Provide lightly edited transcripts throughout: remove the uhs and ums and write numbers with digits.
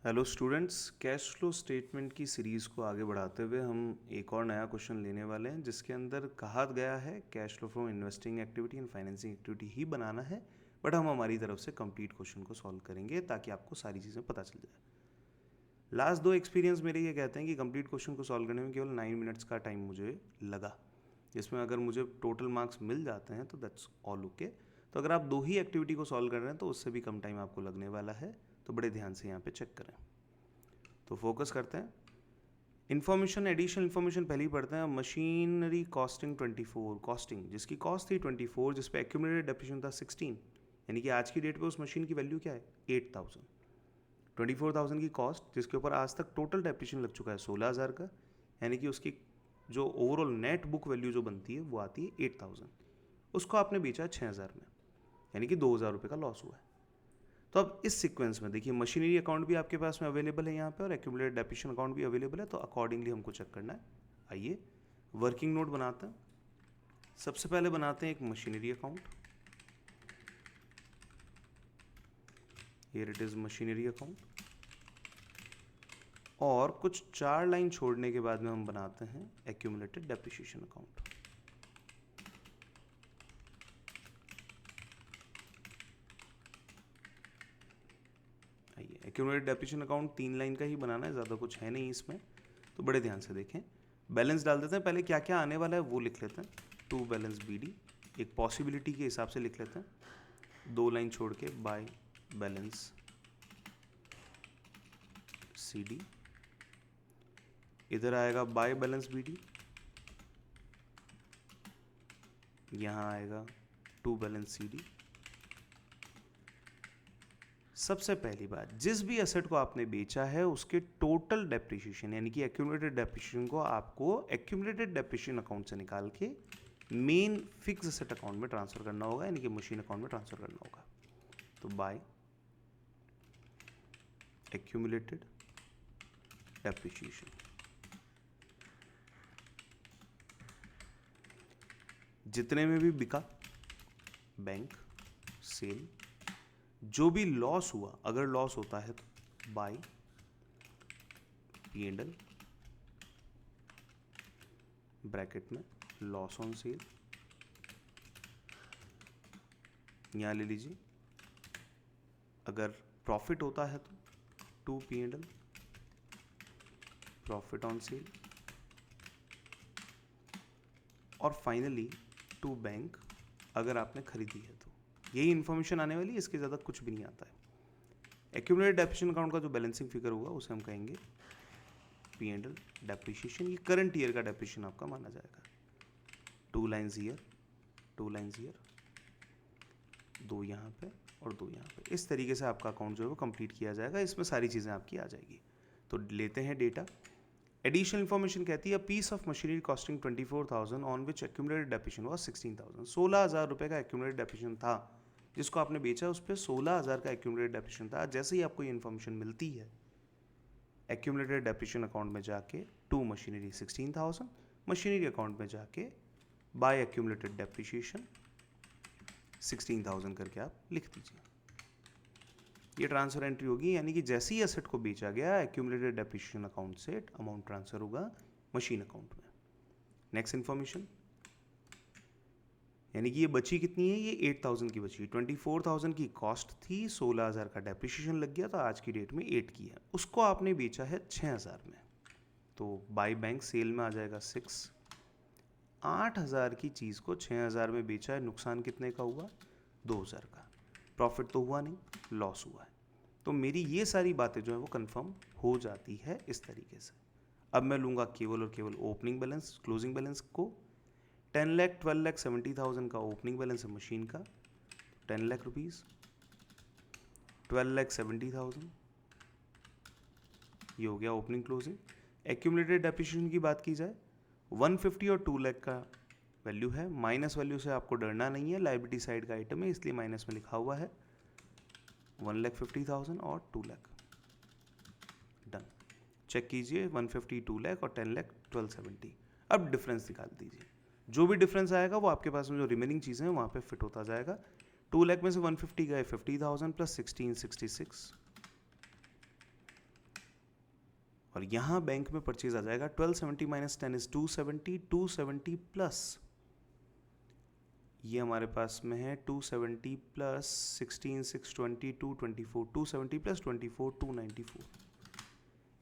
Hello students, cash flow statement की series को आगे बढ़ाते हुए हम एक और नया क्वेश्चन लेने वाले हैं जिसके अंदर कहा गया है cash flow from investing activity and financing activity ही बनाना है। बट हम हमारी तरफ से कंप्लीट क्वेश्चन को सॉल्व करेंगे ताकि आपको सारी चीज़ें पता चल जाए। लास्ट दो एक्सपीरियंस मेरे ये कहते हैं कि कंप्लीट क्वेश्चन को सॉल्व करने में केवल 9 मिनट्स का टाइम मुझे लगा, जिसमें अगर मुझे टोटल मार्क्स मिल जाते हैं तो दैट्स ऑल ओके। तो अगर आप दो ही एक्टिविटी को सॉल्व कर रहे हैं तो उससे भी कम टाइम आपको लगने वाला है, तो बड़े ध्यान से यहाँ पे चेक करें। तो फोकस करते हैं। इन्फॉर्मेशन, एडिशनल इन्फॉर्मेशन पहले ही पढ़ते हैं। मशीनरी कॉस्टिंग 24, कॉस्टिंग जिसकी कॉस्ट थी 24, जिस पे एक्यूमुलेटेड डेप्रिसिएशन था 16, यानी कि आज की डेट पे उस मशीन की वैल्यू क्या है 8000। 24,000 की कॉस्ट जिसके ऊपर आज तक टोटल डेप्रिसिएशन लग चुका है 16,000 का, यानी कि उसकी जो ओवरऑल नेट बुक वैल्यू जो बनती है वो आती है 8000। उसको आपने बेचा 6000 में, यानी कि 2000 रुपये का लॉस हुआ है। तो अब इस सीक्वेंस में देखिए, मशीनरी अकाउंट भी आपके पास में अवेलेबल है यहाँ पे और एक्यूमुलेटेड डेप्रिसिएशन अकाउंट भी अवेलेबल है, तो अकॉर्डिंगली हमको चेक करना है। आइए वर्किंग नोट बनाते हैं। सबसे पहले बनाते हैं एक machinery account. Here it is machinery account, और कुछ 4 लाइन छोड़ने के बाद में हम बनाते हैं accumulated depreciation account. Accumulated depreciation account 3 line का ही बनाना है, ज़्यादा कुछ है नहीं इसमें, तो बड़े ध्यान से देखें। बैलेंस डाल देते हैं, पहले क्या क्या आने वाला है वो लिख लेते हैं। टू बैलेंस BD एक पॉसिबिलिटी के हिसाब से लिख लेते हैं, 2 लाइन छोड़ के बाय बैलेंस CD। इधर आएगा बाय बैलेंस BD, यहाँ आएगा टू बैलेंस CD। सबसे पहली बात, जिस भी एसेट को आपने बेचा है उसके टोटल डेप्रिसिएशन यानी कि एक्यूमुलेटेड डेप्रिसिएशन को आपको एक्यूमुलेटेड डेप्रिसिएशन अकाउंट से निकाल के मेन फिक्स एसेट अकाउंट में ट्रांसफर करना होगा, यानी कि मशीन अकाउंट में ट्रांसफर करना होगा। तो बाय एक्यूमुलेटेड डेप्रिसिएशन, जितने में भी बिका बैंक सेल, जो भी लॉस हुआ, अगर लॉस होता है तो बाय P&L ब्रैकेट में लॉस ऑन सेल, यहाँ ले लीजिए। अगर प्रॉफिट होता है तो to P&L profit on sale, और फाइनली टू बैंक अगर आपने खरीदी है तो। यही इन्फॉर्मेशन आने वाली है, इसके ज़्यादा कुछ भी नहीं आता है। एक्यूमुलेटेड डेप्रिसिएशन अकाउंट का जो बैलेंसिंग फिगर होगा उसे हम कहेंगे P&L डेप्रिसिएशन। ये करंट ईयर का डेप्रिसिएशन आपका माना जाएगा। 2 लाइन्स ईयर, 2 लाइन्स ईयर, 2 यहाँ पे और 2 यहाँ पे। इस तरीके से आपका अकाउंट जो है वो कंप्लीट किया जाएगा, इसमें सारी चीज़ें आपकी आ जाएगी। तो लेते हैं डेटा। एडिशनल इन्फॉर्मेशन कहती है piece of machinery costing 24,000 on which accumulated depreciation was 16,000। 16,000 रुपये का एक्यूमुलेटेड डेप्रिसिएशन था, जिसको आपने बेचा उस पर 16,000 का एक्यूमुलेटेड डेप्रिसिएशन था। जैसे ही आपको ये इन्फॉर्मेशन मिलती है, एक्यूमुलेटेड डेप्रिसिएशन अकाउंट में जाके टू मशीनरी 16,000, मशीनरी अकाउंट में जाके बाय एक्यूमुलेटेड डेप्रिसिएशन 16,000 करके आप लिख दीजिए। ये ट्रांसफर एंट्री होगी, यानी कि जैसे ही एसेट को बेचा गया एक्यूमुलेटेड डेप्रिसिएशन अकाउंट से अमाउंट ट्रांसफर होगा मशीन अकाउंट में। नेक्स्ट इन्फॉर्मेशन, यानी कि ये बची कितनी है, ये 8,000 की बची। 24,000 की कॉस्ट थी, 16,000 का डेप्रिसिएशन लग गया, तो आज की डेट में 8 की है। उसको आपने बेचा है 6,000 में, तो बाय बैंक सेल में आ जाएगा 6। 8,000 की चीज़ को 6,000 में बेचा है, नुकसान कितने का हुआ 2,000 का। प्रॉफिट तो हुआ नहीं, लॉस हुआ है। तो मेरी ये सारी बातें जो है वो कंफर्म हो जाती है इस तरीके से। अब मैं लूँगा केवल और केवल ओपनिंग बैलेंस, क्लोजिंग बैलेंस को। 10 लाख 12 लाख 70,000 का ओपनिंग बैलेंस है मशीन का, 10 लाख रुपीज़। 12 लाख 70,000 ये हो गया ओपनिंग क्लोजिंग। एक्यूमुलेटेड डेप्रिसिएशन की बात की जाए, 150 और 2 लाख का वैल्यू है। माइनस वैल्यू से आपको डरना नहीं है, लाइबिलिटी साइड का आइटम है इसलिए माइनस में लिखा हुआ है। 1,50,000 और 2 लाख डन। चेक कीजिए, 150 2 लाख और 10 लाख 1270। अब डिफरेंस निकाल दीजिए, जो भी डिफरेंस आएगा वो आपके पास में जो रिमेनिंग चीज़ें हैं वहाँ पे फिट होता जाएगा। 2 लाख में से 150 गए 50,000 प्लस 1666, और यहाँ बैंक में परचेज आ जाएगा 1270 माइनस 10 इज 270, 270 प्लस ये हमारे पास में है 270 प्लस 16 620 224, 270 प्लस 24 294।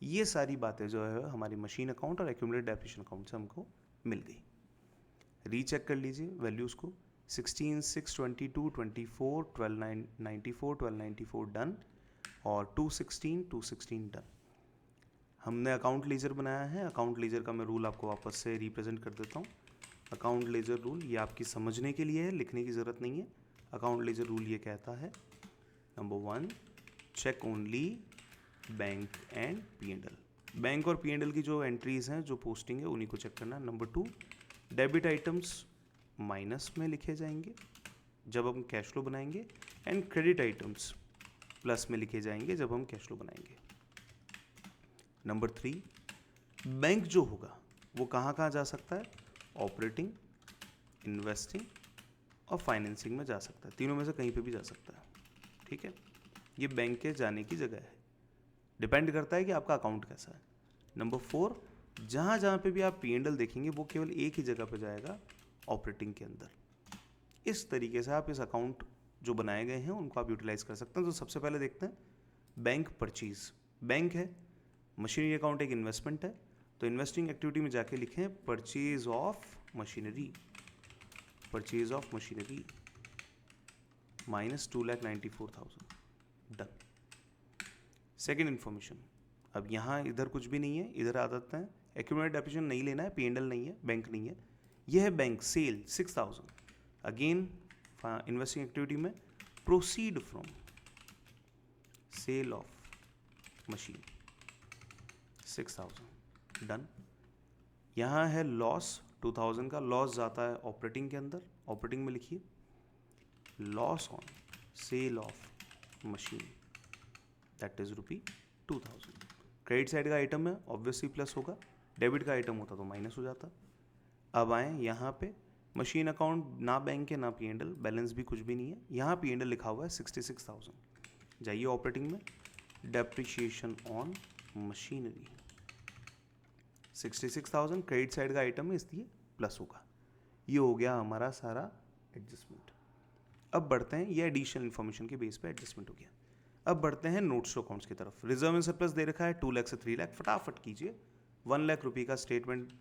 ये सारी बातें जो है हमारी मशीन अकाउंट और एक्यूमुलेटेड डेप्रिसिएशन अकाउंट से हमको मिल गई। रीचेक कर लीजिए वैल्यूज़ को, 16 622 24 1294 1294 डन और 216 डन। हमने अकाउंट लेजर बनाया है। अकाउंट लेजर का मैं रूल आपको वापस से रिप्रेजेंट कर देता हूँ। अकाउंट लेजर रूल ये आपकी समझने के लिए है, लिखने की ज़रूरत नहीं है। अकाउंट लेजर रूल ये कहता है, number 1, check only bank and P&L। Bank और P&L की जो एंट्रीज हैं, जो पोस्टिंग है, उन्हीं को चेक करना। नंबर 2, डेबिट आइटम्स माइनस में लिखे जाएंगे जब हम कैश फ्लो बनाएंगे, एंड क्रेडिट आइटम्स प्लस में लिखे जाएंगे जब हम कैश फ्लो बनाएंगे। नंबर 3, बैंक जो होगा वो कहाँ कहाँ जा सकता है? ऑपरेटिंग, इन्वेस्टिंग और फाइनेंसिंग में जा सकता है। तीनों में से कहीं पे भी जा सकता है। ठीक है, ये बैंक के जाने की जगह है, डिपेंड करता है कि आपका अकाउंट कैसा है। नंबर 4, जहाँ जहाँ पे भी आप P&L देखेंगे वो केवल एक ही जगह पे जाएगा, ऑपरेटिंग के अंदर। इस तरीके से आप इस अकाउंट जो बनाए गए हैं उनको आप यूटिलाइज कर सकते हैं। तो सबसे पहले देखते हैं बैंक परचेज। बैंक है, मशीनरी अकाउंट एक इन्वेस्टमेंट है, तो इन्वेस्टिंग एक्टिविटी में जाके लिखें purchase of machinery, purchase of machinery minus 2,94,000 done. Second information, अब यहाँ इधर कुछ भी नहीं है, इधर आ जाते हैं। एक्यूमुलेटेड डेप्रिसिएशन नहीं लेना है, P&L नहीं है, बैंक नहीं है। यह है bank sale 6,000। Again investing activity में proceed from sale of machine 6,000 done. यहाँ है लॉस 2,000 का, लॉस जाता है ऑपरेटिंग के अंदर, ऑपरेटिंग में लिखिए loss on cell of machine that is ₹2,000। Credit side का आइटम है, ऑब्वियसली प्लस होगा, डेबिट का आइटम होता तो माइनस हो जाता। अब आए यहाँ पे मशीन अकाउंट, ना बैंक है ना P&L, बैलेंस भी कुछ भी नहीं है। यहाँ P&L लिखा हुआ है 66,000। जाइए ऑपरेटिंग में, depreciation on machinery 66,000 credit side का आइटम है इसलिए प्लस होगा। ये हो गया हमारा सारा एडजस्टमेंट। अब बढ़ते हैं, ये एडिशनल इन्फॉर्मेशन के बेस पे एडजस्टमेंट हो गया। अब बढ़ते हैं नोट्स टू अकाउंट्स की तरफ। रिजर्व एंड सरप्लस दे रखा है 2 लाख से 3 लाख, फटाफट कीजिए। 1 लाख रुपये का statement,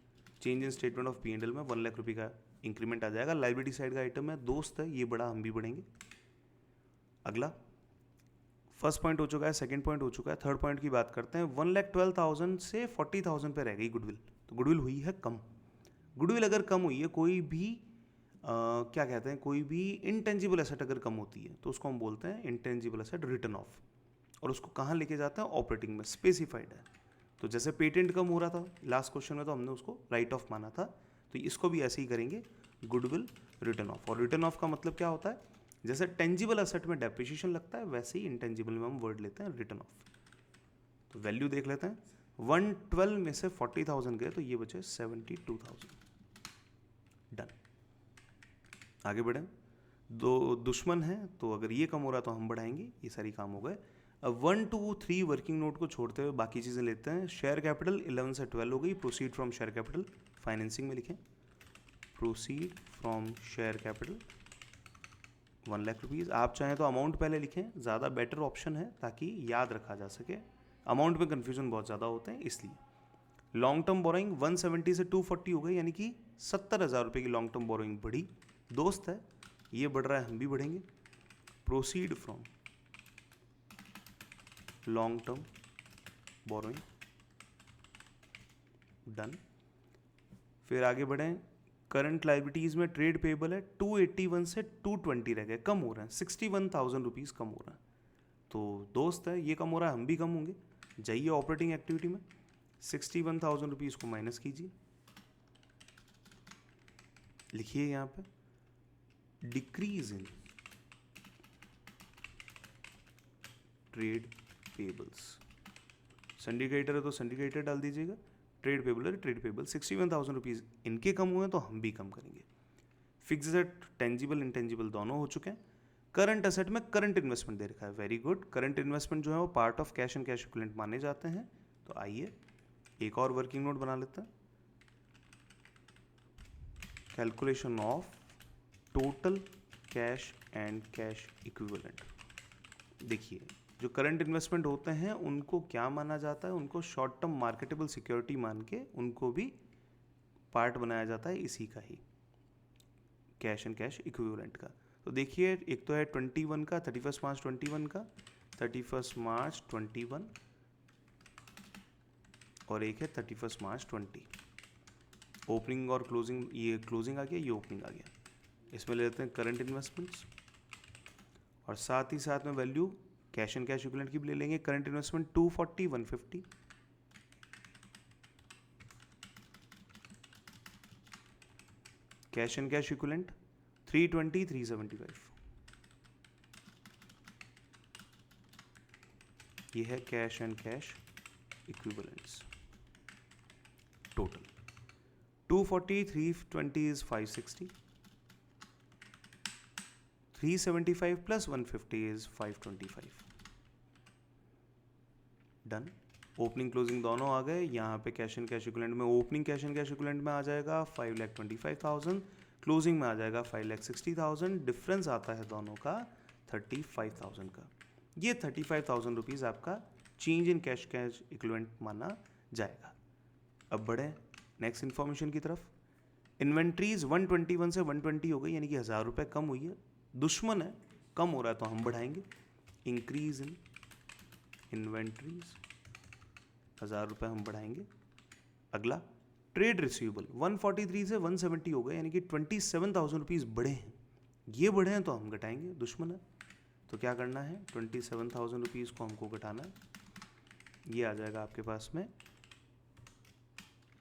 change in statement of P&L में 1 लाख रुपये का इंक्रीमेंट आ जाएगा। लाइबिलिटी साइड का आइटम है, दोस्त है, ये बड़ा हम भी बढ़ेंगे। अगला फर्स्ट पॉइंट हो चुका है, सेकंड पॉइंट हो चुका है, थर्ड पॉइंट की बात करते हैं। 1,12,000 से 40,000 पे रह गई गुडविल, तो गुडविल हुई है कम। गुडविल अगर कम हुई है, कोई भी क्या कहते हैं, कोई भी इंटेंजिबल एसेट अगर कम होती है तो उसको हम बोलते हैं इंटेंजिबल एसेट रिटर्न ऑफ, और उसको कहाँ लेके जाते हैं? ऑपरेटिंग में, स्पेसिफाइड है। तो जैसे पेटेंट कम हो रहा था लास्ट क्वेश्चन में, तो हमने उसको राइट ऑफ माना था, तो इसको भी ऐसे ही करेंगे, गुडविल रिटर्न ऑफ। और रिटर्न ऑफ का मतलब क्या होता है? जैसे टेंजिबल एसेट में डेप्रिसिएशन लगता है, वैसे ही इंटेंजिबल में हम वर्ड लेते हैं रिटर्न ऑफ। तो वैल्यू देख लेते हैं, 112 में से 40,000 गए तो ये बचे 72,000 डन। आगे बढ़ें, दो दुश्मन हैं तो अगर ये कम हो रहा तो हम बढ़ाएंगे, ये सारी काम हो गए। अब 1 2 3 वर्किंग नोट को छोड़ते हुए बाकी चीज़ें लेते हैं। शेयर कैपिटल 11 से 12 हो गई, proceed from share capital, financing में लिखें proceed from share capital 1 lakh rupees. आप चाहें तो अमाउंट पहले लिखें, ज़्यादा बेटर ऑप्शन है ताकि याद रखा जा सके। अमाउंट में कन्फ्यूजन बहुत ज़्यादा होते हैं इसलिए। लॉन्ग टर्म बोरोइंग 170 से 240 हो गई, यानी कि 70,000 रुपये की लॉन्ग टर्म बोरोइंग बढ़ी। दोस्त है, ये बढ़ रहा है, हम भी बढ़ेंगे। Proceed from long term borrowing done. फिर आगे बढ़ें, करंट लाइबिलिटीज़ में ट्रेड पेबल है 281 से 220 रह गए, कम हो रहे हैं, 61,000 रुपीज़ कम हो रहा है। तो दोस्त है, ये कम हो रहा है, हम भी कम होंगे। जाइए ऑपरेटिंग एक्टिविटी में, 61,000 रुपीज़ को माइनस कीजिए, लिखिए यहाँ पे decrease in trade payables. Syndicator है तो सिंडिकेटर डाल दीजिएगा, ट्रेड पेबल है ट्रेड पेबल। 61,000 रुपीज़ इनके कम हुए हैं तो हम भी कम करेंगे। फिक्स एसेट, टेंजिबल इंटेंजिबल दोनों हो चुके हैं। करंट एसेट में करंट इन्वेस्टमेंट दे रखा है, वेरी गुड। करंट इन्वेस्टमेंट जो है वो part of cash and cash equivalent माने जाते हैं। तो आइए एक और वर्किंग नोट बना लेते हैं, calculation of total cash and cash equivalent. देखिए, जो करंट इन्वेस्टमेंट होते हैं उनको क्या माना जाता है, उनको शॉर्ट टर्म मार्केटेबल सिक्योरिटी मान के उनको भी पार्ट बनाया जाता है इसी का ही, कैश एंड कैश इक्विवेलेंट का। तो देखिए, एक तो है 21 का, 31 मार्च 21 का, 31 मार्च 21, और एक है 31 मार्च 20। ओपनिंग और क्लोजिंग, ये क्लोजिंग आ गया, ये ओपनिंग आ गया। इसमें ले लेते हैं करंट इन्वेस्टमेंट्स, और साथ ही साथ में value cash and cash equivalent की भी ले लेंगे। Current investment 240, 150, cash and cash equivalent 320, 375। ये है cash and cash equivalents total. 240, 320 is 560, 375 plus 150 is 525। Done. Opening closing दोनों आ गए। यहाँ पे कैश एंड कैश इक्विवेलेंट में, opening cash and cash equivalent में आ जाएगा 5,25,000, क्लोजिंग में आ जाएगा 5,60,000। डिफरेंस आता है दोनों का 35,000 का। ये 35,000 रुपीज़ आपका change in cash cash equivalent माना जाएगा। अब बढ़े नेक्स्ट इन्फॉर्मेशन की तरफ। इन्वेंट्रीज 121 से 120 हो गई, यानी कि 1,000 रुपये कम हुई है। दुश्मन है, कम हो रहा है तो हम बढ़ाएंगे। इंक्रीज इन इन्वेंट्रीज 1,000 रुपये हम बढ़ाएंगे। अगला ट्रेड रिसीवेबल 143 से 170 हो गए, यानी कि 27,000 रुपीज़ बढ़े हैं। ये बढ़े हैं तो हम घटाएंगे, दुश्मन है। तो क्या करना है, 27,000 रुपीज़ को हमको घटाना है। ये आ जाएगा आपके पास में,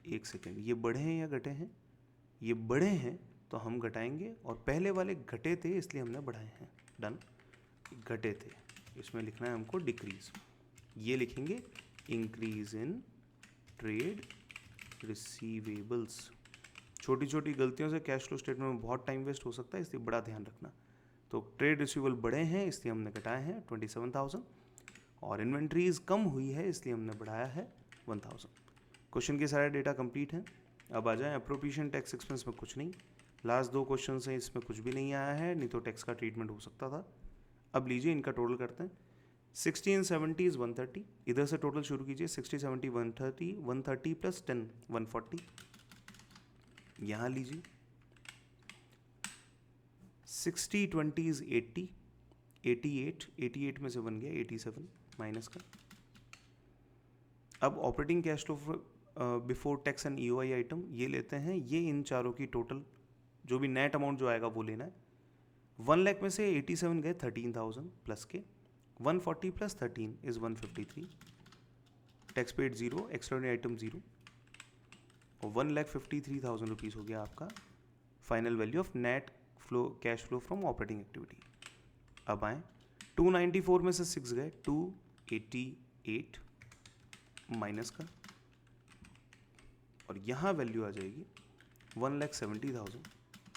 एक सेकेंड, ये बढ़े हैं या घटे हैं? ये बढ़े हैं तो हम घटाएंगे, और पहले वाले घटे थे इसलिए हमने बढ़ाए हैं। डन। घटे थे, इसमें लिखना है हमको डिक्रीज। ये लिखेंगे इंक्रीज इन ट्रेड रिसीवेबल्स। छोटी छोटी गलतियों से कैश फ्लो स्टेटमेंट में बहुत टाइम वेस्ट हो सकता है, इसलिए बड़ा ध्यान रखना। तो ट्रेड रिसीवेबल बढ़े हैं इसलिए हमने घटाए हैं 27,000, और इन्वेंट्रीज कम हुई है इसलिए हमने बढ़ाया है 1,000। क्वेश्चन के सारे डेटा कंप्लीट हैं। अब आ जाएं अप्रोप्रिएशन टैक्स एक्सपेंस में कुछ नहीं। लास्ट 2 क्वेश्चन हैं, इसमें कुछ भी नहीं आया है, नहीं तो टैक्स का ट्रीटमेंट हो सकता था। अब लीजिए इनका टोटल करते हैं। 60 and 70 is 130, इधर से टोटल शुरू कीजिए। 60, 70, 130, 130 प्लस 10 140। यहाँ लीजिए 60, 20 is 80, 88, 88 में से बन गया 87 माइनस का। अब operating cash flow before tax and EOI item ये लेते हैं। ये इन चारों की टोटल जो भी नेट अमाउंट जो आएगा वो लेना है। 1 लाख में से 87 गए 13,000 प्लस के, 140 plus 13 is 153, tax paid 0, extraordinary item 0, और 1,53,000 रुपीज़ हो गया आपका final value of net flow cash flow from operating activity. अब आए 294 में से 6 गए 288 माइनस का, और यहाँ वैल्यू आ जाएगी 1,70,000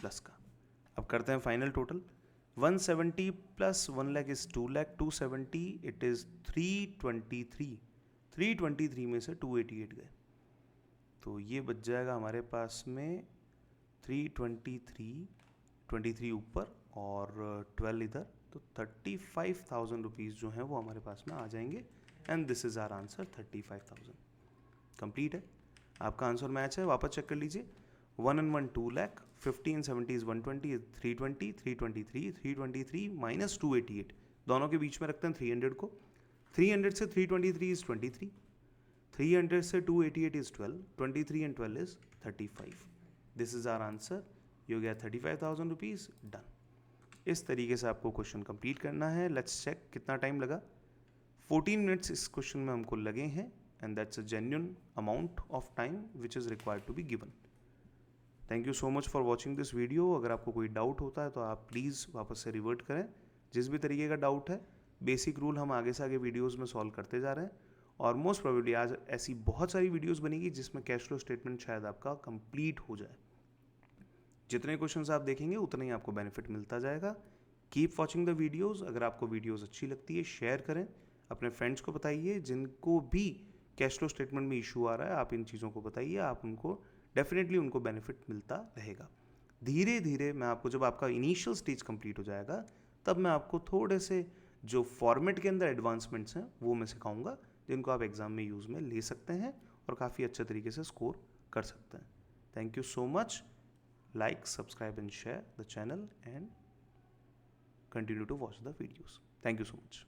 प्लस का। अब करते हैं final total. 170 plus 1 lakh is 2 lakh, 270 it is 323, 323 में से 288 गए, तो ये बच जाएगा हमारे पास में 323, 23 ऊपर और 12 इधर, तो 35,000 रुपीज़ जो हैं वो हमारे पास में आ जाएंगे। And this is our answer 35,000। Complete है, आपका आंसर मैच है। वापस चेक कर लीजिए। 1 and 1 2 lakh, 50 and 70 is 120 is 320, 323, 323 minus 288, दोनों के बीच में रखते हैं 300 को। 300 से 323 is 23, 300 से 288 is 12, 23 and 12 is 35। This is our answer. ये हो गया 35,000 रुपीज़। डन। इस तरीके से आपको क्वेश्चन कंप्लीट करना है। लेट्स चेक कितना टाइम लगा। 14 मिनट्स इस क्वेश्चन में हमको लगे हैं, and that's a genuine amount of time which is required to be given. Thank you so much for watching this video. अगर आपको कोई डाउट होता है तो आप प्लीज़ वापस से रिवर्ट करें। जिस भी तरीके का डाउट है, बेसिक रूल हम आगे से आगे वीडियोस में सॉल्व करते जा रहे हैं, और मोस्ट प्रोबेबली आज ऐसी बहुत सारी वीडियोस बनेगी जिसमें कैश फ्लो स्टेटमेंट शायद आपका कंप्लीट हो जाए। जितने क्वेश्चंस आप देखेंगे उतना ही आपको बेनिफिट मिलता जाएगा। Keep watching the videos. अगर आपको वीडियोज़ अच्छी लगती है शेयर करें, अपने फ्रेंड्स को बताइए जिनको भी कैश फ्लो स्टेटमेंट में इशू आ रहा है, आप इन चीज़ों को बताइए, आप उनको डेफिनेटली उनको बेनिफिट मिलता रहेगा। धीरे धीरे मैं आपको, जब आपका इनिशियल स्टेज कंप्लीट हो जाएगा, तब मैं आपको थोड़े से जो फॉर्मेट के अंदर एडवांसमेंट्स हैं वो मैं सिखाऊंगा, जिनको आप एग्ज़ाम में यूज़ में ले सकते हैं और काफ़ी अच्छे तरीके से स्कोर कर सकते हैं। Thank you so much. Like, subscribe and share the channel and continue to watch the videos. Thank you so much.